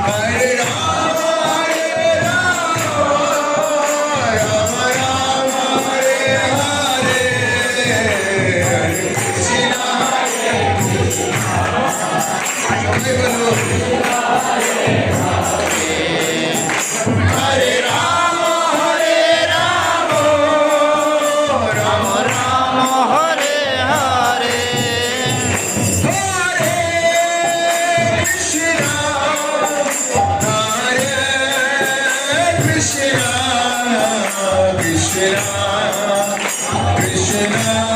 Hare Rama, Hare Rama, Rama Rama, Hare Hare, Hare Krishna, Hare Krishna, Hare Rama, Hare Rama, Rama Rama, Hare Hare, Hare Krishna, Hare Krishna, Krishna Krishna